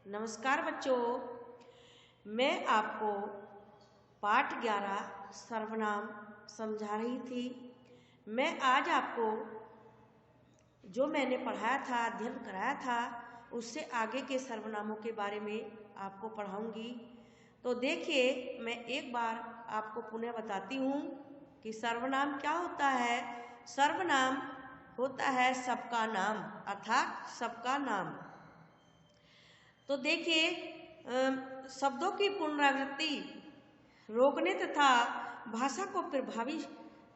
नमस्कार बच्चों, मैं आपको पाठ 11 सर्वनाम समझा रही थी। मैं आज आपको जो मैंने पढ़ाया था, अध्ययन कराया था, उससे आगे के सर्वनामों के बारे में आपको पढ़ाऊंगी। तो देखिए, मैं एक बार आपको पुनः बताती हूँ कि सर्वनाम क्या होता है। सर्वनाम होता है सबका नाम, अर्थात सबका नाम। तो देखिए, शब्दों की पुनरावृत्ति रोकने तथा भाषा को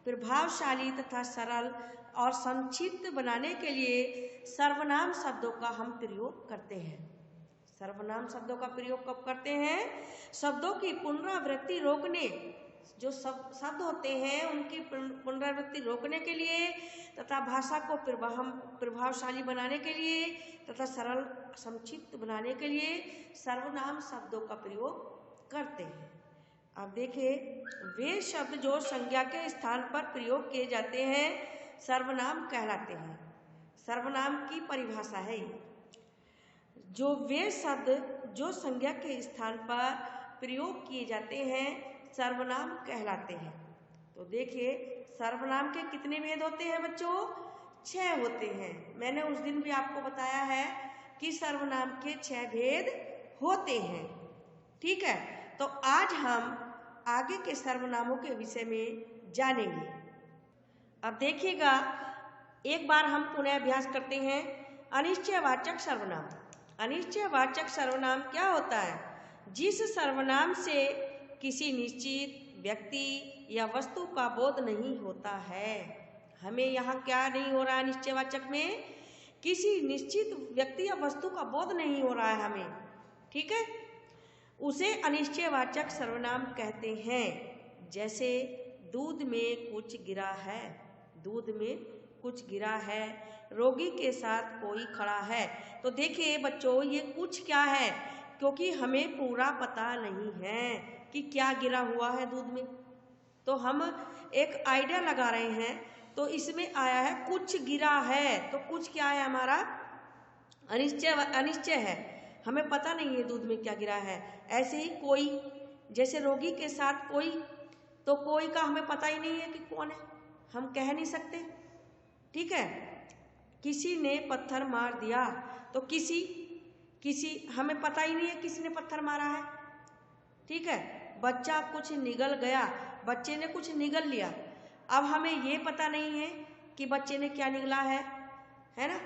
प्रभावशाली तथा सरल और संक्षिप्त बनाने के लिए सर्वनाम शब्दों का हम प्रयोग करते हैं। सर्वनाम शब्दों का प्रयोग कब करते हैं? शब्दों की पुनरावृत्ति रोकने, जो शब्द होते हैं उनकी पुनरावृत्ति रोकने के लिए तथा भाषा को प्रभावशाली बनाने के लिए तथा सरल संक्षिप्त बनाने के लिए सर्वनाम शब्दों का प्रयोग करते हैं। अब देखिए, वे शब्द जो संज्ञा के स्थान पर प्रयोग किए जाते हैं सर्वनाम कहलाते हैं। सर्वनाम की परिभाषा है जो वे शब्द जो संज्ञा के स्थान पर प्रयोग किए जाते हैं सर्वनाम कहलाते हैं। तो देखिए, सर्वनाम के कितने भेद होते हैं बच्चों? 6 होते हैं। मैंने उस दिन भी आपको बताया है कि सर्वनाम के 6 भेद होते हैं। ठीक है, तो आज हम आगे के सर्वनामों के विषय में जानेंगे। अब देखिएगा, एक बार हम पुनः अभ्यास करते हैं। अनिश्चयवाचक सर्वनाम। अनिश्चयवाचक सर्वनाम क्या होता है? जिस सर्वनाम से किसी निश्चित व्यक्ति या वस्तु का बोध नहीं होता है। हमें यहाँ क्या नहीं हो रहा है? निश्चयवाचक में किसी निश्चित व्यक्ति या वस्तु का बोध नहीं हो रहा है हमें। ठीक है, उसे अनिश्चयवाचक सर्वनाम कहते हैं। जैसे दूध में कुछ गिरा है, दूध में कुछ गिरा है, रोगी के साथ कोई खड़ा है। तो देखिए बच्चों, ये कुछ क्या है? क्योंकि हमें पूरा पता नहीं है कि क्या गिरा हुआ है दूध में, तो हम एक आइडिया लगा रहे हैं। तो इसमें आया है कुछ गिरा है, तो कुछ क्या है? हमारा अनिश्चय है, हमें पता नहीं है दूध में क्या गिरा है। ऐसे ही कोई, जैसे रोगी के साथ कोई, तो कोई का हमें पता ही नहीं है कि कौन है, हम कह नहीं सकते। ठीक है, किसी ने पत्थर मार दिया, तो किसी हमें पता ही नहीं है किसने पत्थर मारा है। ठीक है, बच्चा कुछ निगल गया, बच्चे ने कुछ निगल लिया। अब हमें ये पता नहीं है कि बच्चे ने क्या निगला है ना।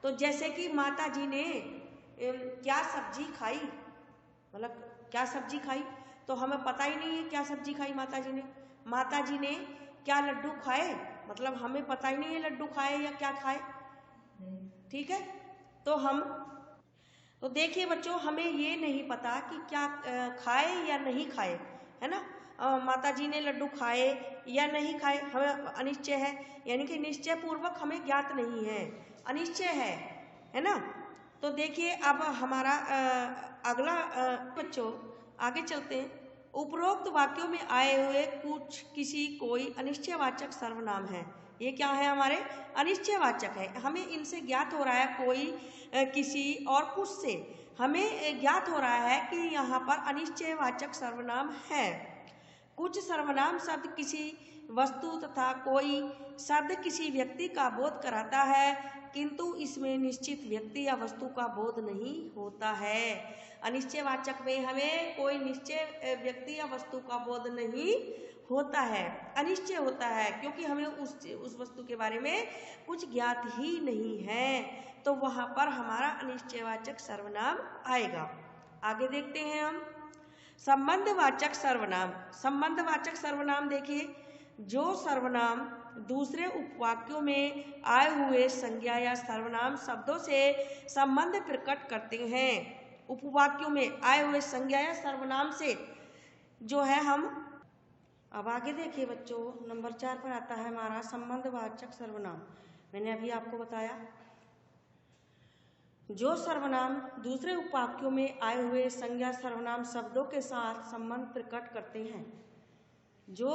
तो जैसे कि माता जी ने क्या सब्जी खाई, मतलब क्या सब्जी खाई, तो हमें पता ही नहीं है क्या सब्जी खाई माता जी ने। माता जी ने क्या लड्डू खाए, मतलब हमें पता ही नहीं है लड्डू खाए या क्या खाए। ठीक है, तो देखिए बच्चों, हमें ये नहीं पता कि क्या खाए या नहीं खाए, है ना। माता जी ने लड्डू खाए या नहीं खाए, हमें अनिश्चय है, यानी कि निश्चय पूर्वक हमें ज्ञात नहीं है, अनिश्चय है ना। तो देखिए, अब हमारा अगला बच्चों आगे चलते हैं। उपरोक्त वाक्यों में आए हुए किसी कोई अनिश्चयवाचक सर्वनाम है। ये क्या है? हमारे अनिश्चयवाचक है। हमें इनसे ज्ञात हो रहा है, कोई किसी और कुछ से हमें ज्ञात हो रहा है कि यहाँ पर अनिश्चयवाचक सर्वनाम है। कुछ सर्वनाम शब्द किसी वस्तु तथा कोई शब्द किसी व्यक्ति का बोध कराता है, किंतु इसमें निश्चित व्यक्ति या वस्तु का बोध नहीं होता है। अनिश्चयवाचक में हमें कोई निश्चय व्यक्ति या वस्तु का बोध नहीं होता है, अनिश्चय होता है, क्योंकि हमें उस वस्तु के बारे में कुछ ज्ञात ही नहीं है। तो वहाँ पर हमारा अनिश्चयवाचक सर्वनाम आएगा। आगे देखते हैं हम संबंधवाचक सर्वनाम। संबंधवाचक सर्वनाम देखिए, जो सर्वनाम दूसरे उपवाक्यों में आए हुए संज्ञा या सर्वनाम शब्दों से संबंध प्रकट करते हैं। उपवाक्यों में आए हुए संज्ञा या सर्वनाम से जो है हम, अब आगे देखिए बच्चों, नंबर 4 पर आता है हमारा संबंधवाचक सर्वनाम। मैंने अभी आपको बताया, जो सर्वनाम दूसरे उपवाक्यों में आए हुए संज्ञा सर्वनाम शब्दों के साथ संबंध प्रकट करते हैं। जो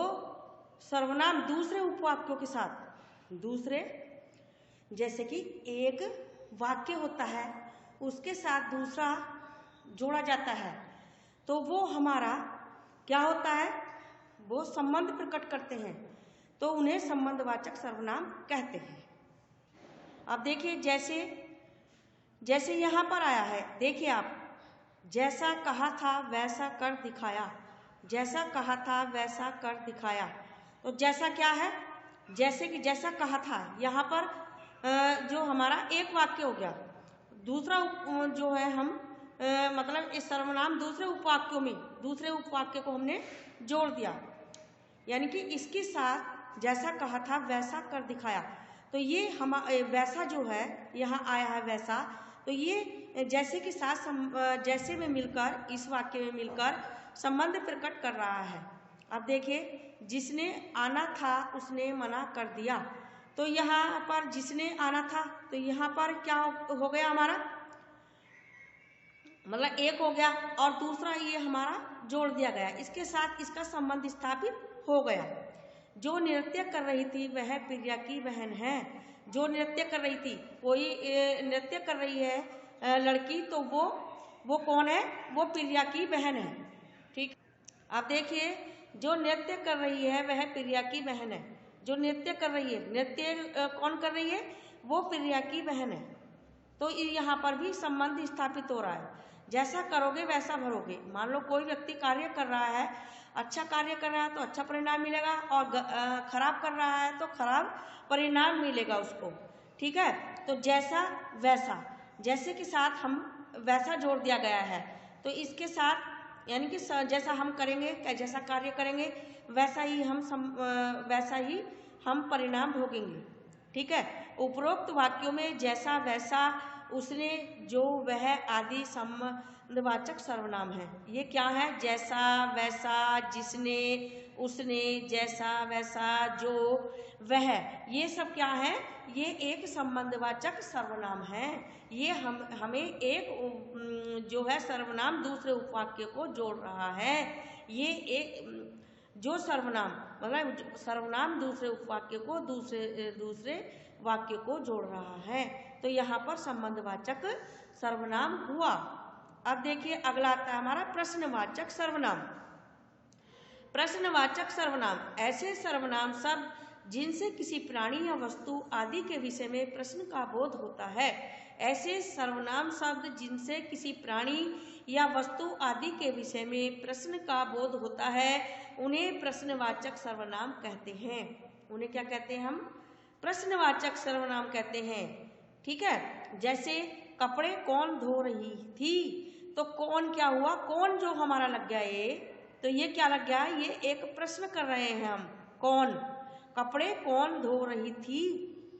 सर्वनाम दूसरे उपवाक्यों के साथ, दूसरे, जैसे कि एक वाक्य होता है उसके साथ दूसरा जोड़ा जाता है तो वो हमारा क्या होता है, वो संबंध प्रकट करते हैं तो उन्हें संबंधवाचक सर्वनाम कहते हैं। अब देखिए जैसे जैसे यहाँ पर आया है, देखिए आप, जैसा कहा था वैसा कर दिखाया, जैसा कहा था वैसा कर दिखाया। तो जैसा क्या है, जैसे कि जैसा कहा था, यहाँ पर जो हमारा एक वाक्य हो गया, दूसरा जो है हम मतलब इस सर्वनाम दूसरे उपवाक्यों में दूसरे उपवाक्य को हमने जोड़ दिया, यानी कि इसके साथ जैसा कहा था वैसा कर दिखाया। तो ये हम वैसा जो है यहाँ आया है वैसा, तो ये जैसे के साथ जैसे में मिलकर इस वाक्य में मिलकर संबंध प्रकट कर रहा है। अब देखिए, जिसने आना था उसने मना कर दिया। तो यहाँ पर जिसने आना था, तो यहाँ पर क्या हो गया हमारा, मतलब एक हो गया और दूसरा ये हमारा जोड़ दिया गया, इसके साथ इसका संबंध स्थापित हो गया। जो नृत्य कर रही थी वह प्रिया की बहन है। जो नृत्य कर रही थी, कोई नृत्य कर रही है लड़की, तो वो कौन है, वो प्रिया की बहन है। ठीक, अब देखिए, जो नृत्य कर रही है वह प्रिया की बहन है। जो नृत्य कर रही है, नृत्य कौन कर रही है, वो प्रिया की बहन है। तो यहाँ पर भी संबंध स्थापित हो रहा है। जैसा करोगे वैसा भरोगे। मान लो कोई व्यक्ति कार्य कर रहा है, अच्छा कार्य कर रहा है तो अच्छा परिणाम मिलेगा, और खराब कर रहा है तो खराब परिणाम मिलेगा उसको। ठीक है, तो जैसा वैसा, जैसे के साथ हम वैसा जोड़ दिया गया है, तो इसके साथ यानी कि जैसा हम करेंगे, जैसा कार्य करेंगे वैसा ही हम परिणाम भोगेंगे। ठीक है, उपरोक्त वाक्यों में जैसा वैसा उसने जो वह आदि संबंधवाचक सर्वनाम है। ये क्या है, जैसा वैसा, जिसने, उसने, जैसा वैसा, जो वह, ये सब क्या है, ये एक संबंधवाचक सर्वनाम है। ये हमें एक जो है सर्वनाम दूसरे उपवाक्य को जोड़ रहा है। ये एक जो सर्वनाम मतलब सर्वनाम दूसरे उपवाक्य को दूसरे वाक्य को जोड़ रहा है, तो यहाँ पर संबंधवाचक सर्वनाम हुआ। अब देखिए अगला आता है हमारा प्रश्नवाचक सर्वनाम। प्रश्नवाचक सर्वनाम ऐसे सर्वनाम शब्द जिनसे किसी प्राणी या वस्तु आदि के विषय में प्रश्न का बोध होता है। ऐसे सर्वनाम शब्द जिनसे किसी प्राणी या वस्तु आदि के विषय में प्रश्न का बोध होता है, उन्हें प्रश्नवाचक सर्वनाम कहते हैं। उन्हें क्या कहते हैं हम, प्रश्नवाचक सर्वनाम कहते हैं। ठीक है, जैसे कपड़े कौन धो रही थी, तो कौन क्या हुआ, कौन जो हमारा लग गया ये, तो ये क्या लग गया, ये एक प्रश्न कर रहे हैं हम, कौन, कपड़े कौन धो रही थी,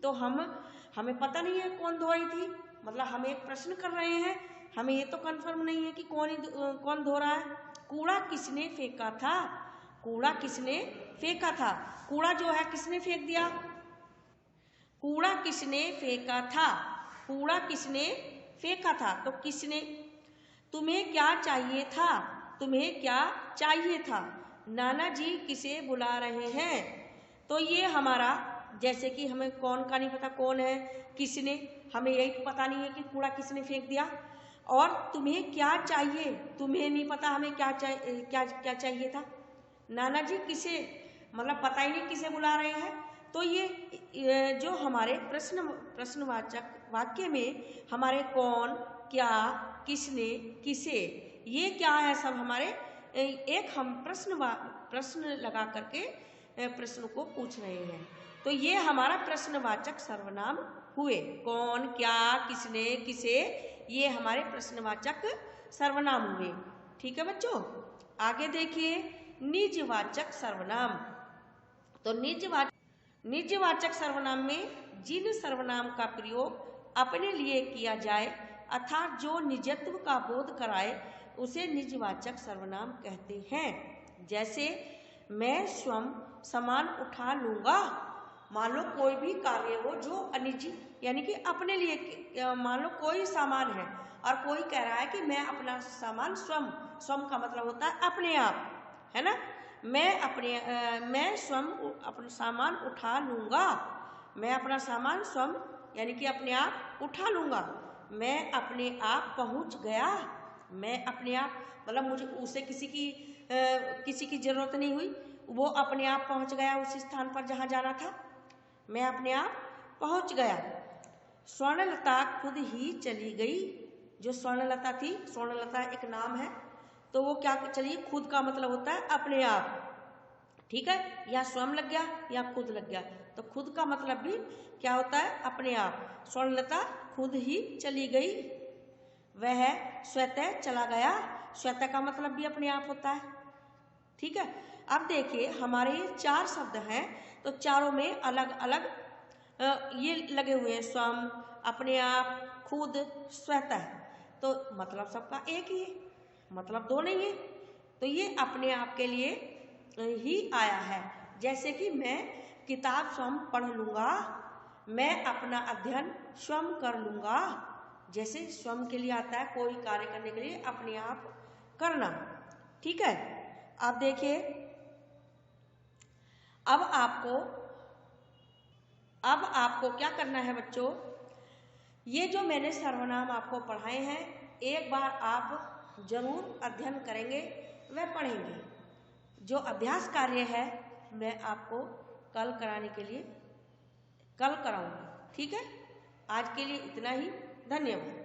तो हमें पता नहीं है कौन धो रही थी, मतलब हम एक प्रश्न कर रहे हैं, हमें ये तो कंफर्म नहीं है कि कौन धो रहा है। कूड़ा किसने फेंका था, कूड़ा किसने फेंका था, कूड़ा जो है किसने फेंक दिया, कूड़ा किसने फेंका था, कूड़ा किसने फेंका था, तो किसने। तुम्हें क्या चाहिए था, तुम्हें क्या चाहिए था, नाना जी किसे बुला रहे हैं, तो ये हमारा, जैसे कि हमें कौन का नहीं पता कौन है, किसने, हमें यही पता नहीं है कि कूड़ा किसने फेंक दिया। और तुम्हें क्या चाहिए, तुम्हें नहीं पता हमें क्या चाहिए था, नाना जी किसे, मतलब पता ही नहीं किसे बुला रहे हैं। तो ये जो हमारे प्रश्नवाचक वाक्य में हमारे कौन, क्या, किसने, किसे, ये क्या है, सब हमारे एक हम प्रश्न लगा करके प्रश्न को पूछ रहे हैं। तो ये हमारा प्रश्नवाचक सर्वनाम हुए, कौन, क्या, किसने, किसे, ये हमारे प्रश्नवाचक सर्वनाम हुए। ठीक है बच्चों, आगे देखिए निजवाचक सर्वनाम। तो निजवाचक सर्वनाम में जिन सर्वनाम का प्रयोग अपने लिए किया जाए अर्थात जो निजत्व का बोध कराए उसे निजवाचक सर्वनाम कहते हैं। जैसे मैं स्वयं सामान उठा लूंगा, मान लो कोई भी कार्य हो जो अनिजी यानी कि अपने लिए, मान लो कोई सामान है और कोई कह रहा है कि मैं अपना सामान स्वयं का मतलब होता है अपने आप, है ना, मैं स्वयं अपना सामान उठा लूंगा, मैं अपना सामान स्वयं यानी कि अपने आप उठा लूंगा, मैं अपने आप पहुंच गया, मैं अपने आप, मतलब मुझे उसे किसी की जरूरत नहीं हुई, वो अपने आप पहुंच गया उस स्थान पर जहां जाना था। मैं अपने आप पहुंच गया। स्वर्णलता खुद ही चली गई। जो स्वर्णलता थी, स्वर्णलता एक नाम है, तो वो क्या चली, खुद का मतलब होता है अपने आप, ठीक है, या स्वयं लग गया या खुद लग गया, तो खुद का मतलब भी क्या होता है, अपने आप। स्वर्णलता खुद ही चली गई, वह स्वतः चला गया। स्वतः का मतलब भी अपने आप होता है, ठीक है। अब देखिए हमारे ये 4 शब्द हैं, तो चारों में अलग अलग ये लगे हुए हैं, स्वयं, अपने आप, खुद, स्वतः, तो मतलब सबका एक ही है, मतलब 2 नहीं है। तो ये अपने आप के लिए ही आया है। जैसे कि मैं किताब स्वयं पढ़ लूँगा, मैं अपना अध्ययन स्वयं कर लूँगा, जैसे स्वयं के लिए आता है कोई कार्य करने के लिए अपने आप करना, ठीक है। अब देखिए, अब आपको क्या करना है बच्चों, ये जो मैंने सर्वनाम आपको पढ़ाए हैं, एक बार आप जरूर अध्ययन करेंगे, वह पढ़ेंगे। जो अभ्यास कार्य है मैं आपको कल कराने के लिए कल कराऊंगी, ठीक है। आज के लिए इतना ही, धन्यवाद।